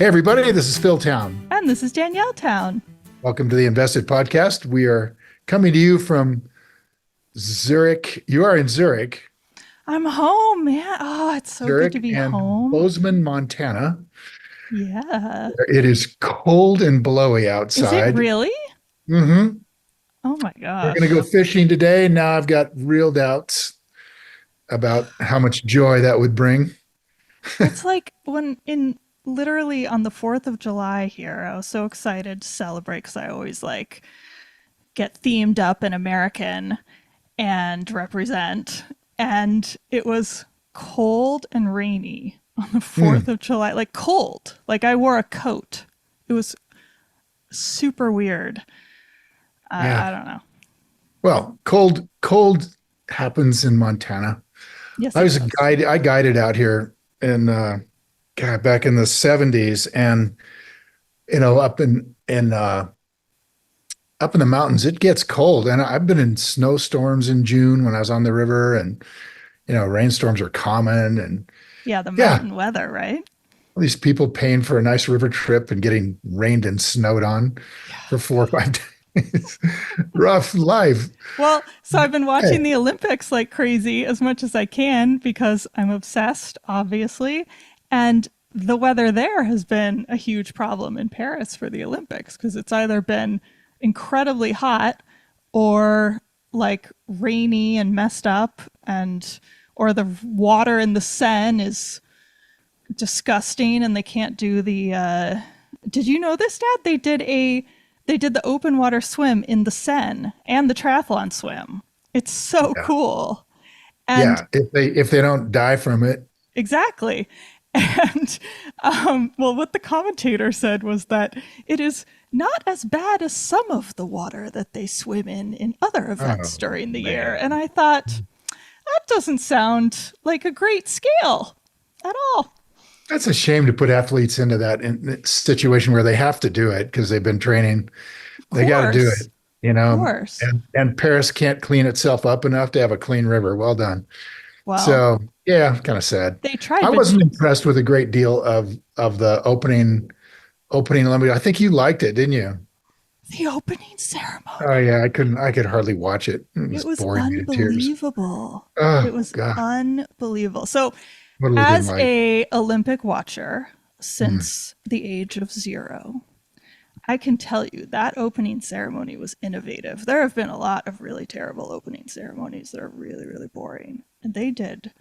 Hey, everybody, this is Phil Town. And this is Danielle Town. Welcome to the InvestED podcast. We are coming to you from Zurich. You are in Zurich. I'm home, man. Oh, it's so good to Zurich be and home. Bozeman, Montana. Yeah. It is cold and blowy Is it outside. really? Mm-hmm. Oh my We're going to go gosh. fishing today. Now I've got real doubts about how much joy that would bring. It's like when in literally on the 4th of July here, I was so excited to celebrate because I always like get themed up in American and represent. And it was cold and rainy on the 4th Mm, of July, like cold. Like I wore a coat. It was super weird. yeah. I don't know. Well, cold happens in Montana. Yes, I it was a does. guide. I guided out here in God, back in the 70s, and up in the mountains, it gets cold. And I've been in snowstorms in June when I was on the river, and rainstorms are common. And Yeah, the yeah, mountain weather, right? all these people paying for a nice river trip and getting rained and snowed on Yeah. for 4 or 5 days. Rough life. Well, so I've been Hey, watching the Olympics like crazy as much as I can because I'm obsessed, obviously. And the weather there has been a huge problem in Paris for the Olympics because it's either been incredibly hot or like rainy and messed up and or the water in the Seine is disgusting and they can't do the did you know this, Dad? They did the open water swim in the Seine and the triathlon swim. It's so yeah, cool. And yeah. If they don't die from it, exactly. And well, what the commentator said was that it is not as bad as some of the water that they swim in other events oh during the year. And man. I thought, that doesn't sound like a great scale at all. That's a shame to put athletes into that situation where they have to do it because they've been training. Of They got to do course. it, Of course. and Paris can't clean itself up enough to have a clean river. Well done. Well, So yeah, kind of sad. they tried, I but wasn't impressed with a great deal of the opening Olympic. I think you liked it, didn't you? the opening Oh ceremony, yeah, I could hardly watch it. It it was was boring me to tears. unbelievable. It Oh was God, unbelievable. So, what a living as life. a Olympic watcher Mm. since the age of 0, I can tell you that opening ceremony was innovative. There have been a lot of really terrible opening ceremonies that are really, really boring. And they did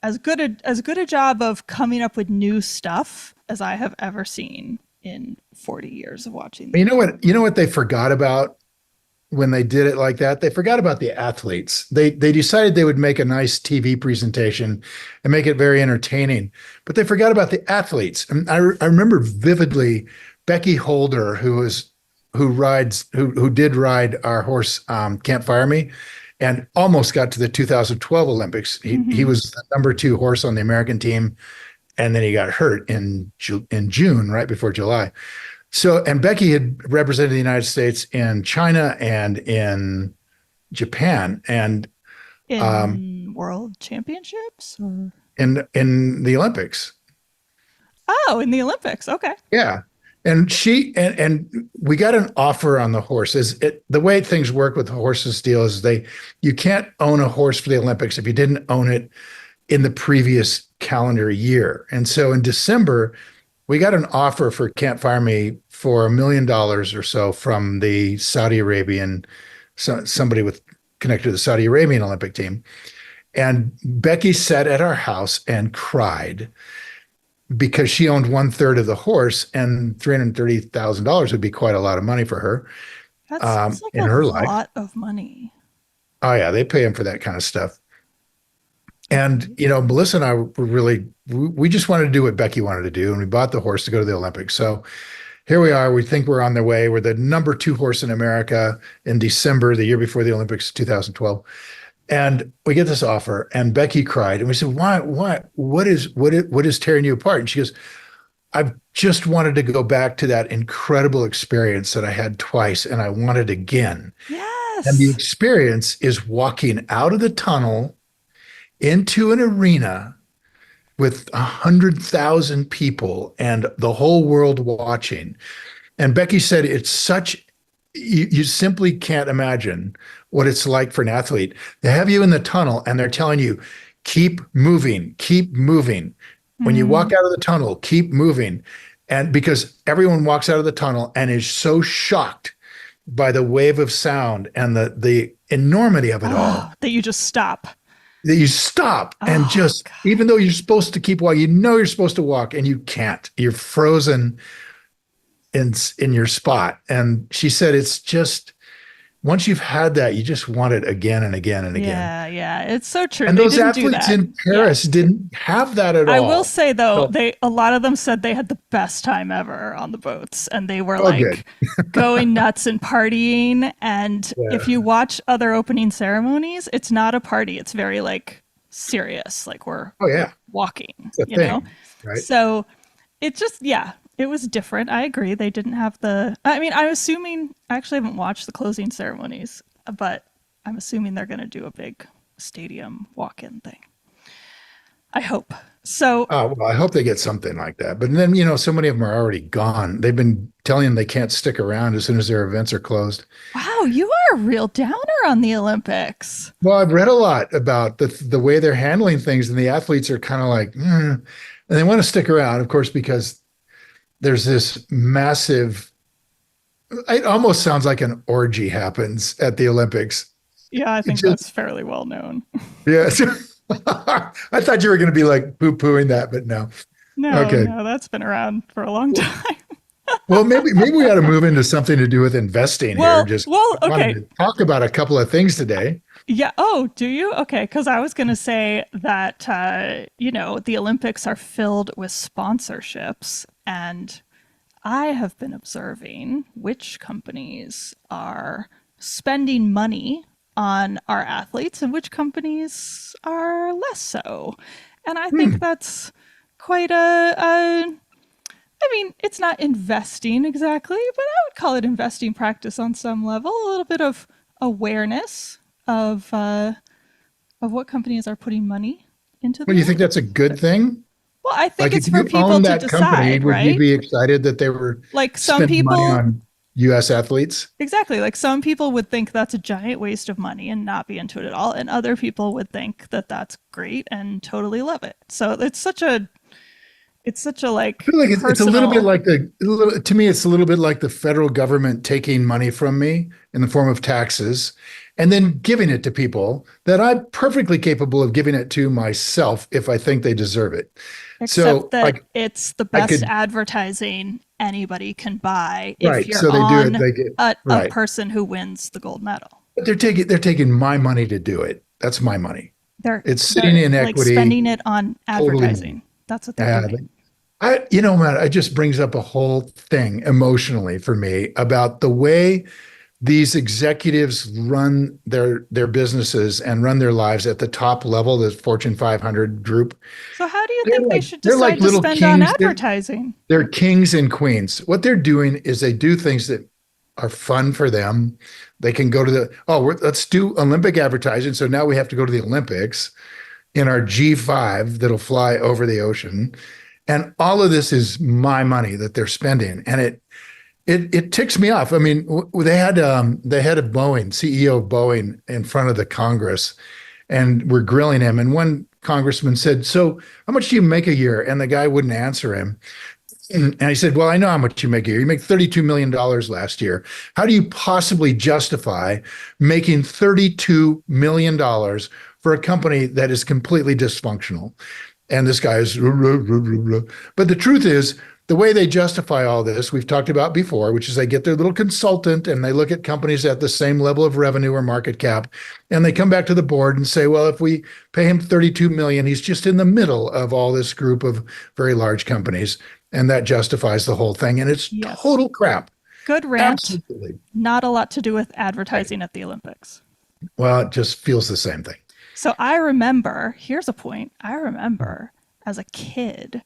as good a job of coming up with new stuff as I have ever seen in 40 years of watching the You know Olympics. what? You know what they forgot about when they did it like that? They forgot about the athletes. They decided they would make a nice TV presentation and make it very entertaining, but they forgot about the athletes. And I remember vividly Becky Holder, who did ride our horse Can't Fire Me, and almost got to the 2012 Olympics. He Mm-hmm. was the number 2 horse on the American team, and then he got hurt in June, right before July. So, and Becky had represented the United States in China and in Japan and um, In world championships? Or... in the Olympics. Oh, in the Olympics. Okay. Yeah. And we got an offer on the horses. The way things work with the horses deal is you can't own a horse for the Olympics if you didn't own it in the previous calendar year. And so in December, we got an offer for Can't Fire Me for $1 million or so from the Saudi Arabian, somebody with connected to the Saudi Arabian Olympic team. And Becky sat at our house and cried because she owned 1/3 of the horse, and $330,000 would be quite a lot of money for her That seems like in a her life. lot of money. Oh yeah, they pay him for that kind of stuff. And Melissa and I were really we just wanted to do what Becky wanted to do, and we bought the horse to go to the Olympics. So here we are. We think we're on their way. We're the number 2 horse in America in December, the year before the Olympics, 2012. And we get this offer, and Becky cried, and we said, "Why? What is tearing you apart?" And she goes, "I've just wanted to go back to that incredible experience that I had twice, and I want it again." And the Yes. experience is walking out of the tunnel into an arena with 100,000 people and the whole world watching. And Becky said it's such, you simply can't imagine what it's like for an athlete. They have you in the tunnel and they're telling you, keep moving, keep moving. When you walk Mm. out of the tunnel, keep moving. And because everyone walks out of the tunnel and is so shocked by the wave of sound and the enormity of it all, Oh, that you just stop. that you stop and Oh, just, even though you're supposed to keep walking, you know you're supposed to walk and you can't. You're frozen in your spot. And she said it's just, once you've had that, you just want it again and again and again. yeah, yeah. It's so true. And They those didn't do athletes that. in Yeah. Paris didn't have that at I will all. say though, So, they a lot of them said they had the best time ever on the boats and they were oh, good. like going nuts and partying. And if Yeah. you watch other opening ceremonies, it's not a party. It's very like serious. Like we're Oh, yeah. walking, It's a you know? thing, right? So it just, yeah, it was different. I agree. They didn't have I mean, I'm assuming, I actually haven't watched the closing ceremonies, but I'm assuming they're going to do a big stadium walk in thing. I hope. So, Well, I hope they get something like that. But then, so many of them are already gone. They've been telling them they can't stick around as soon as their events are closed. wow, you are a real downer on the Olympics. Well, I've read a lot about the way they're handling things, and the athletes are kind of like, and they want to stick around, of course, because there's this massive. It almost sounds like an orgy happens at the Olympics. Yeah, I It think just, that's fairly well known. yes. I thought you were going to be like poo-pooing that, but no. No, Okay. no, that's been around for a long time. Well, maybe we ought to move into something to do with investing here. Just Well, I wanted okay. to talk about a couple of things today. Yeah. Oh, do you? Okay. Because I was going to say that, the Olympics are filled with sponsorships. And I have been observing which companies are spending money on our athletes and which companies are less so. And I think Hmm. that's quite I mean, it's not investing exactly, but I would call it investing practice on some level. A little bit of awareness of what companies are putting money into Well, the you think that's a Olympics. good thing? Well, I think Like, if it's for you people own to that company, decide, would you right? be excited that they were Like some spending money people, on U.S. athletes? exactly, like some people would think that's a giant waste of money and not be into it at all, and other people would think that that's great and totally love it. So it's such a I feel like like it's a little bit personal. like to me, it's a little bit like the federal government taking money from me in the form of taxes and then giving it to people that I'm perfectly capable of giving it to myself if I think they deserve it. Except So that it's the I best could, advertising anybody can buy if right. you're So they do it, on they get, a right. person who wins the gold medal. But they're taking my money to do it. That's my money. They're It's sitting they're in like equity, spending it on totally mine. advertising. That's what they're Yeah, doing. man, it just brings up a whole thing emotionally for me about the way these executives run their businesses and run their lives at the top level, the Fortune 500 group. So how do you They're think they like should they're like decide to little spend on kings. advertising? They're kings and queens. What they're doing is they do things that are fun for them. They can go to let's do Olympic advertising. So now we have to go to the Olympics in our G5 that'll fly over the ocean. And all of this is my money that they're spending. And it ticks me off. I mean, they had a Boeing CEO of Boeing in front of the Congress, and we're grilling him. And one congressman said, "So, how much do you make a year?" And the guy wouldn't answer him. And I said, "Well, I know how much you make a year. You make $32 million last year. How do you possibly justify making $32 million for a company that is completely dysfunctional?" And this guy is, but the truth is, the way they justify all this, we've talked about before, which is they get their little consultant and they look at companies at the same level of revenue or market cap, and they come back to the board and say, well, if we pay him 32 million, he's just in the middle of all this group of very large companies, and that justifies the whole thing. And it's Yes. total crap. Good rant. Absolutely. Not a lot to do with Right. advertising at the Olympics. Well, it just feels the same thing. So I remember, here's a point. I remember as a kid,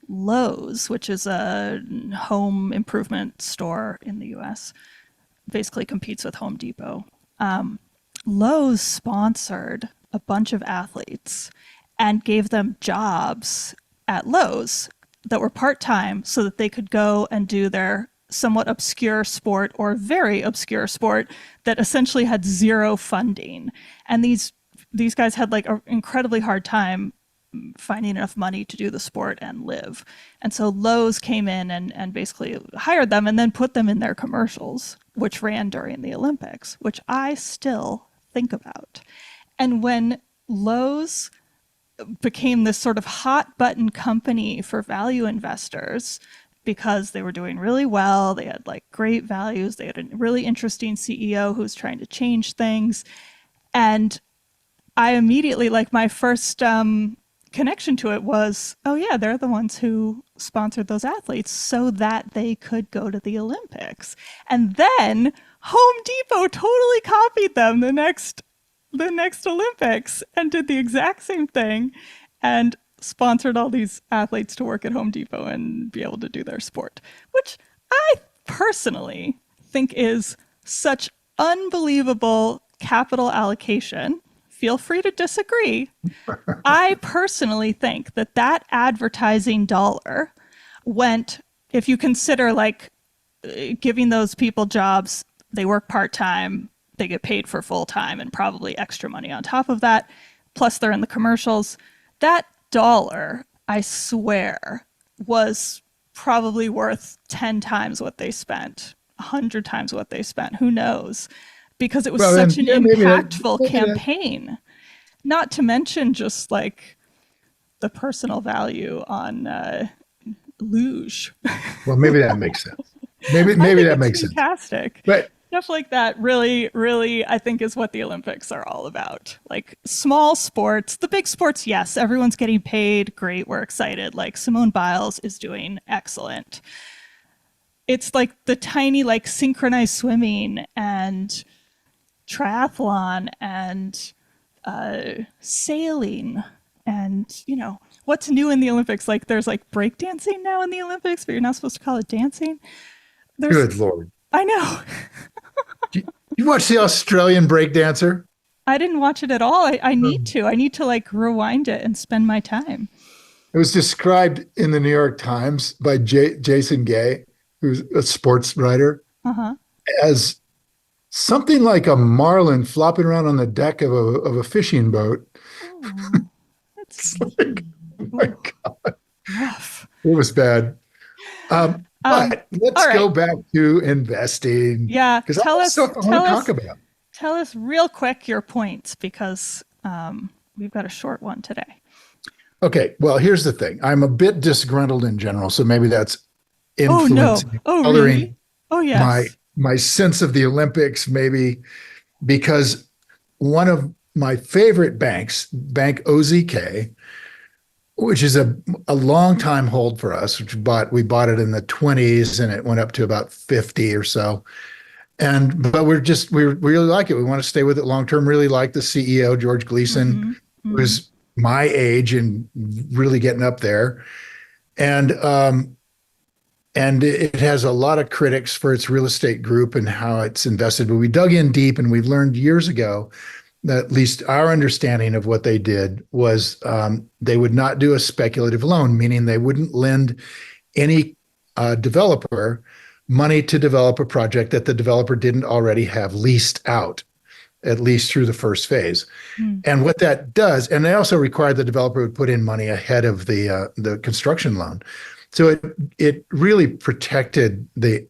Lowe's, which is a home improvement store in the US, basically competes with Home Depot. Lowe's sponsored a bunch of athletes, and gave them jobs at Lowe's that were part-time so that they could go and do their somewhat obscure sport or very obscure sport that essentially had zero funding. And these guys had like an incredibly hard time finding enough money to do the sport and live. And so Lowe's came in and basically hired them and then put them in their commercials, which ran during the Olympics, which I still think about. And when Lowe's became this sort of hot button company for value investors because they were doing really well, they had like great values, they had a really interesting CEO who was trying to change things. And I immediately, like my first connection to it was, oh yeah, they're the ones who sponsored those athletes so that they could go to the Olympics. And then Home Depot totally copied them the next Olympics and did the exact same thing and sponsored all these athletes to work at Home Depot and be able to do their sport, which I personally think is such unbelievable capital allocation. Feel free to disagree. I personally think that that advertising dollar went, if you consider like giving those people jobs, they work part-time, they get paid for full-time and probably extra money on top of that, plus they're in the commercials. That dollar, I swear, was probably worth 10 times what they spent, 100 times what they spent, who knows? Because it was such an impactful campaign. Not to mention just like the personal value on luge. Well, maybe that makes sense. Maybe that makes sense. Fantastic. But stuff like that really, really, I think is what the Olympics are all about. Like small sports, the big sports, yes, everyone's getting paid. Great, we're excited. Like Simone Biles is doing excellent. It's like the tiny, like synchronized swimming and triathlon and sailing and, you know, what's new in the Olympics? Like there's like breakdancing now in the Olympics, but you're not supposed to call it dancing. Good Lord. I know. You watch the Australian breakdancer? I didn't watch it at all. I need to. I need to like rewind it and spend my time. It was described in the New York Times by Jason Gay, who's a sports writer, as something like a marlin flopping around on the deck of a fishing boat. Oh, that's like, oh my God. rough. It was bad. But let's go back to investing. Yeah, tell us talk about. Tell us real quick your points because we've got a short one today. Okay, well, here's the thing. I'm a bit disgruntled in general, so maybe that's influencing coloring really? Oh, yes. my sense of the Olympics, maybe because one of my favorite banks, Bank OZK, which is a long time hold for us, which we bought it in the 20s and it went up to about 50 or so. But we really like it. We want to stay with it long term. Really like the CEO, George Gleason, who's my age and really getting up there. And it has a lot of critics for its real estate group and how it's invested. But we dug in deep and we learned years ago that at least our understanding of what they did was they would not do a speculative loan, meaning they wouldn't lend any developer money to develop a project that the developer didn't already have leased out, at least through the first phase. And what that does, and they also required the developer would put in money ahead of the construction loan. So it really protected the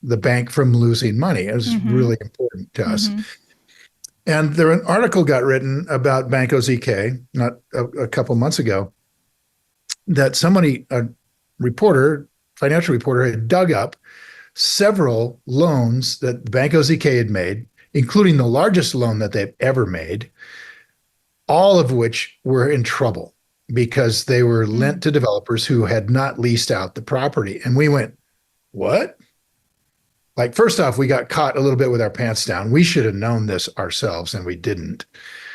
bank from losing money. It was really important to us. And an article got written about Bank OZK not a couple months ago that a financial reporter had dug up several loans that Bank OZK had made, including the largest loan that they've ever made, all of which were in trouble because they were lent to developers who had not leased out the property. And we went, what? Like, first off, we got caught a little bit with our pants down. We should have known this ourselves, and we didn't.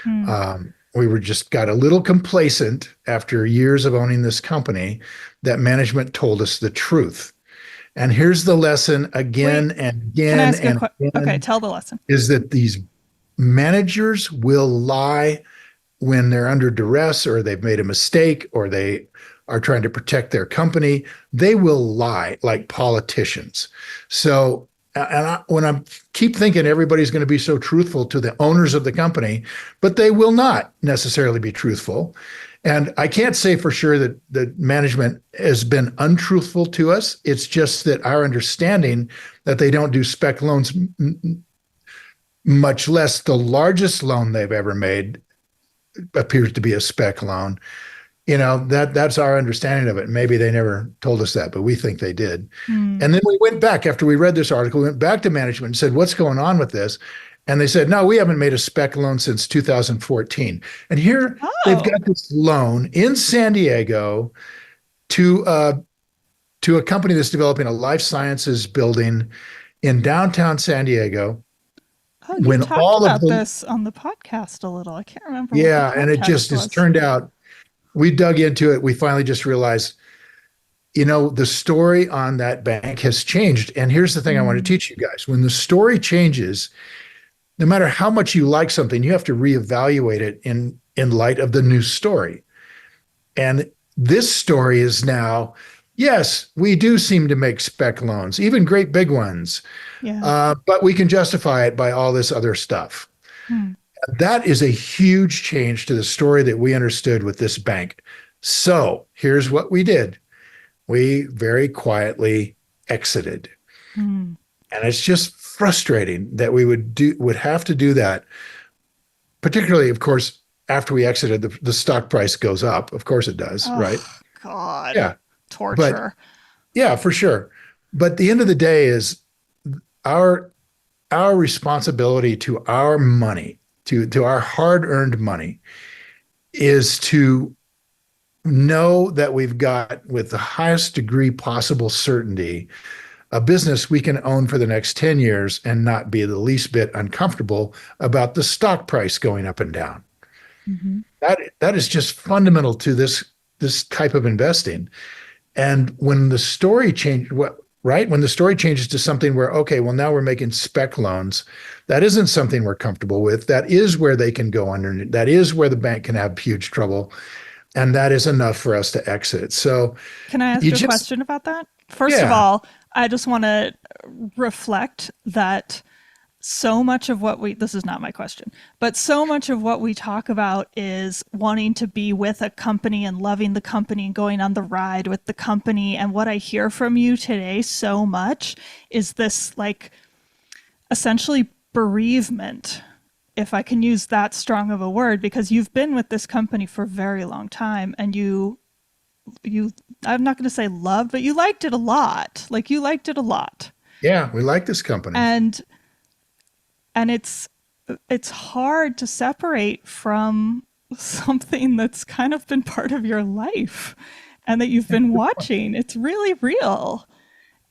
We were just got a little complacent after years of owning this company that management told us the truth. And here's the lesson again and again. Okay, tell the lesson. Is that these managers will lie when they're under duress or they've made a mistake or they are trying to protect their company, they will lie like politicians. So, when I keep thinking everybody's going to be so truthful to the owners of the company, but they will not necessarily be truthful. And I can't say for sure that the management has been untruthful to us. It's just that our understanding that they don't do spec loans, much less the largest loan they've ever made, appears to be a spec loan. That's our understanding of it. Maybe they never told us that, but we think they did. And then we went back after we read this article, we went back to management and said, what's going on with this? And they said, no, we haven't made a spec loan since 2014. And here they've got this loan in San Diego to a company that's developing a life sciences building in downtown San Diego. Oh, you talked about this on the podcast a little. I can't remember. Yeah, and it just has turned out, we dug into it. We finally just realized, the story on that bank has changed. And here's the thing I want to teach you guys. When the story changes, no matter how much you like something, you have to reevaluate it in light of the new story. And this story is now, yes, we do seem to make spec loans, even great big ones. Yeah. But we can justify it by all this other stuff. That is a huge change to the story that we understood with this bank. So here's what we did. We very quietly exited. And it's just frustrating that we would have to do that. Particularly, of course, after we exited, the stock price goes up. Of course it does, right? God. Yeah. Torture. Yeah, for sure. But at the end of the day is our responsibility to our money, to our hard-earned money, is to know that we've got, with the highest degree possible certainty, a business we can own for the next 10 years and not be the least bit uncomfortable about the stock price going up and down. That is just fundamental to this type of investing. And when the story when the story changes to something where, okay, well, now we're making spec loans, that isn't something we're comfortable with. That is where they can go under. That is where the bank can have huge trouble. And that is enough for us to exit. So can I ask you a question about that? First of all, I just want to reflect that so much of what this is not my question, but so much of what we talk about is wanting to be with a company and loving the company and going on the ride with the company. And what I hear from you today so much is this, like, essentially bereavement, if I can use that strong of a word, because you've been with this company for a very long time and you I'm not going to say love, but you liked it a lot. Like, you liked it a lot. Yeah, we like this company. And it's hard to separate from something that's kind of been part of your life and that you've been watching. It's really real.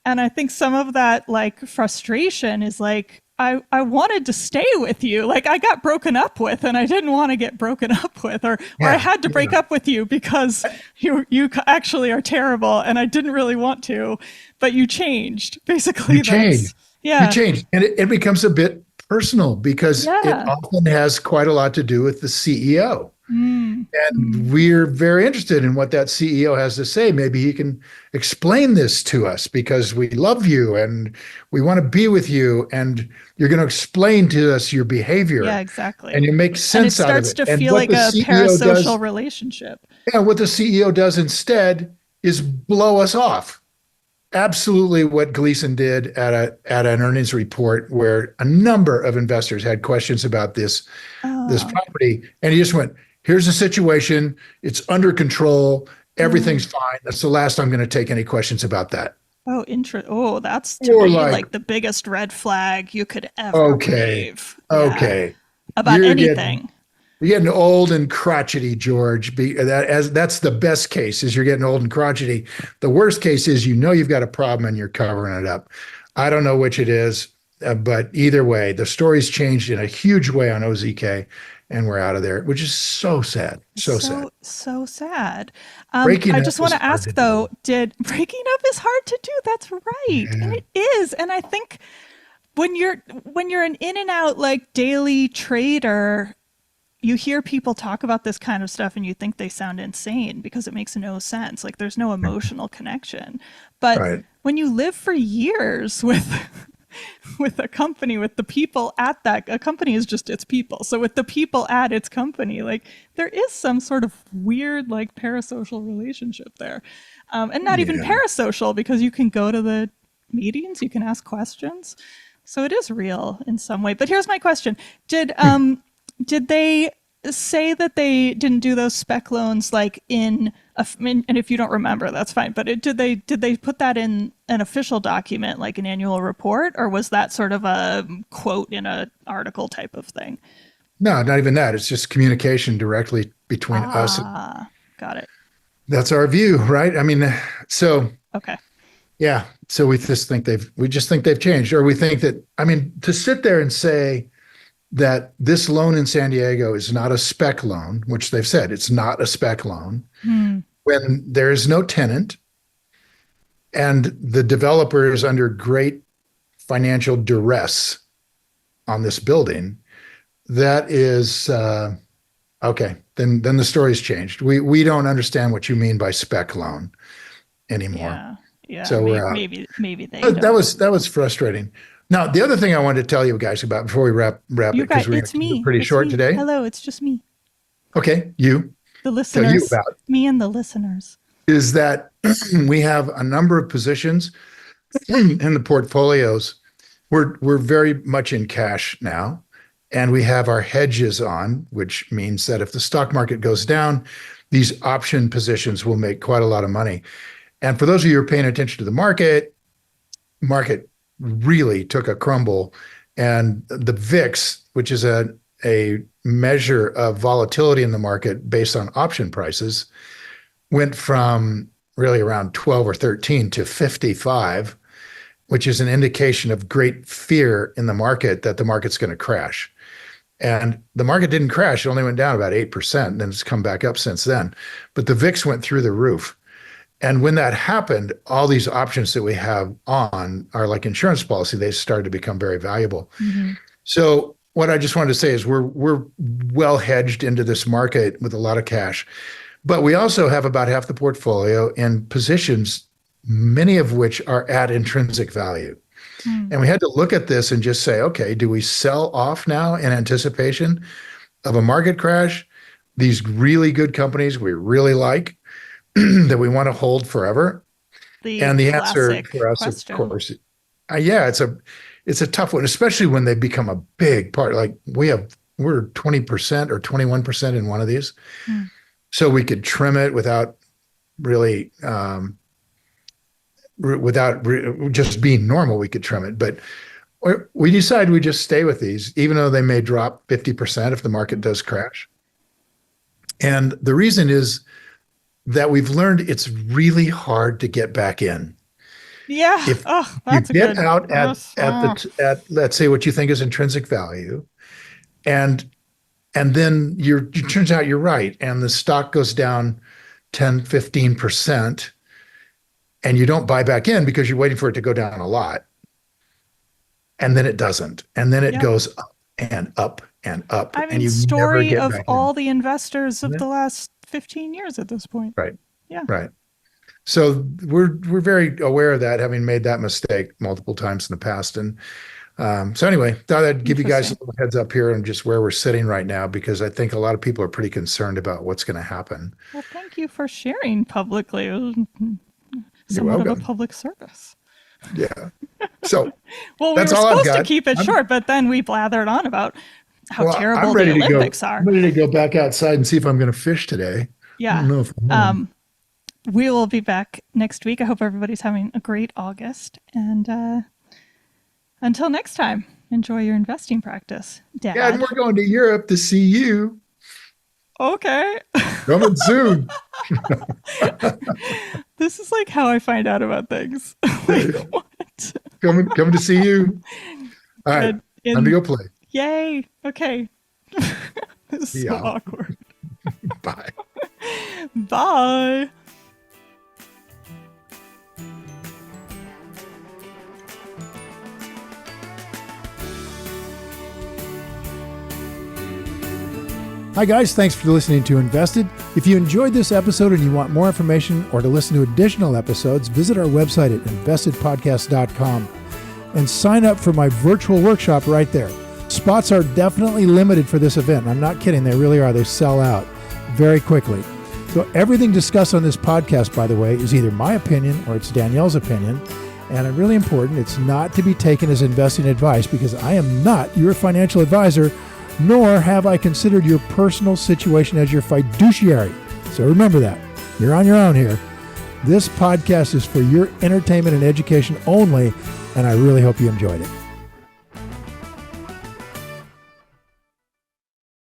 And I think some of that, like, frustration is like, I wanted to stay with you. Like, I got broken up with and I didn't want to get broken up with, or I had to break up with you because you actually are terrible and I didn't really want to, but you changed. Basically, you changed. Yeah. You changed. And it becomes a bit personal because it often has quite a lot to do with the CEO. And we're very interested in what that CEO has to say. Maybe he can explain this to us because we love you and we want to be with you, and you're going to explain to us your behavior. Yeah, exactly. And you make sense out of it. And it starts to feel like a parasocial relationship. Yeah, what the CEO does instead is blow us off. Absolutely what Gleason did at an earnings report where a number of investors had questions about this property, and he just went, here's the situation. It's under control. Everything's fine. That's the last I'm going to take any questions about that. Oh, that's to me like the biggest red flag you could ever wave. Okay. About anything. You're getting old and crotchety, George. That's the best case, is you're getting old and crotchety. The worst case is you've got a problem and you're covering it up. I don't know which it is, but either way, the story's changed in a huge way on OZK. And we're out of there, which is so sad. So sad. So sad. Breaking I up just want is to ask, though, breaking up is hard to do? That's right. Yeah. And it is. And I think when you're an in and out, like, daily trader, you hear people talk about this kind of stuff and you think they sound insane because it makes no sense. Like there's no emotional connection. But Right. when you live for years with with a company, with the people at that, a company is just its people. So with the people at its company, like there is some sort of weird like parasocial relationship there. And not even Yeah. parasocial, because you can go to the meetings, you can ask questions. So it is real in some way. But here's my question. Did they say that they didn't do those spec loans like and if you don't remember, that's fine. But did they put that in an official document, like an annual report, or was that sort of a quote in an article type of thing? No, not even that. It's just communication directly between us. Ah, got it. That's our view, right? I mean, so Okay. yeah. So we just think they've changed, or we think that, I mean, to sit there and say that this loan in San Diego is not a spec loan, which they've said it's not a spec loan, when there is no tenant and the developer is under great financial duress on this building, that is okay. Then the story's changed. We don't understand what you mean by spec loan anymore. Yeah. Yeah. So we're out. Maybe they That don't. was frustrating. Now, the other thing I wanted to tell you guys about before we wrap You it, because guys, we're it's me. pretty It's short me. today. Hello, it's just me. Okay, you The tell you listeners. about Me and the listeners. is that we have a number of positions in the portfolios. We're very much in cash now, and we have our hedges on, which means that if the stock market goes down, these option positions will make quite a lot of money. And for those of you who are paying attention to the market really took a crumble, and the VIX, which is a measure of volatility in the market based on option prices, went from really around 12 or 13 to 55, which is an indication of great fear in the market that the market's going to crash. And the market didn't crash. It only went down about 8%, and then it's come back up since then. But the VIX went through the roof. And when that happened, all these options that we have on are like insurance policy. They started to become very valuable. Mm-hmm. So what I just wanted to say is we're well hedged into this market with a lot of cash. But we also have about half the portfolio in positions, many of which are at intrinsic value. And we had to look at this and just say, okay, do we sell off now in anticipation of a market crash? These really good companies we really like that we want to hold forever? And the answer for us, question. Of course, yeah, it's a tough one, especially when they become a big part. Like we're 20% or 21% in one of these. So we could trim it without really, just being normal, we could trim it. But we decide we just stay with these, even though they may drop 50% if the market does crash. And the reason is that we've learned it's really hard to get back in. Yeah. If that's you get out at let's say what you think is intrinsic value, and then it turns out you're right, and the stock goes down 10, 15%, and you don't buy back in because you're waiting for it to go down a lot. And then it doesn't. And then it goes up and up and up. I mean, and you story never get of back all in. the investors of the last 15 years at this point. Right. Yeah. Right. So we're very aware of that, having made that mistake multiple times in the past. And so anyway, thought I'd give you guys a little heads up here on just where we're sitting right now, because I think a lot of people are pretty concerned about what's going to happen. Well, thank you for sharing publicly. Somewhat of a public service. Yeah. So well, we were supposed to keep it short, but then we blathered on about how terrible the Olympics are. I'm ready to go back outside and see if I'm going to fish today. Yeah. I don't know if we will be back next week. I hope everybody's having a great August. And until next time, enjoy your investing practice, Dad. Yeah, and we're going to Europe to see you. Okay. Coming soon. This is like how I find out about things. Like, what? Coming to see you. All right. Time to go play. Yay. Okay. This is so awkward. Bye. Bye. Hi guys, thanks for listening to InvestED. If you enjoyed this episode and you want more information or to listen to additional episodes, visit our website at investedpodcast.com and sign up for my virtual workshop right there. Spots are definitely limited for this event. I'm not kidding, they really are. They sell out very quickly. So everything discussed on this podcast, by the way, is either my opinion or it's Danielle's opinion. And really important, it's not to be taken as investing advice because I am not your financial advisor, nor have I considered your personal situation as your fiduciary. So remember that. You're on your own here. This podcast is for your entertainment and education only, and I really hope you enjoyed it.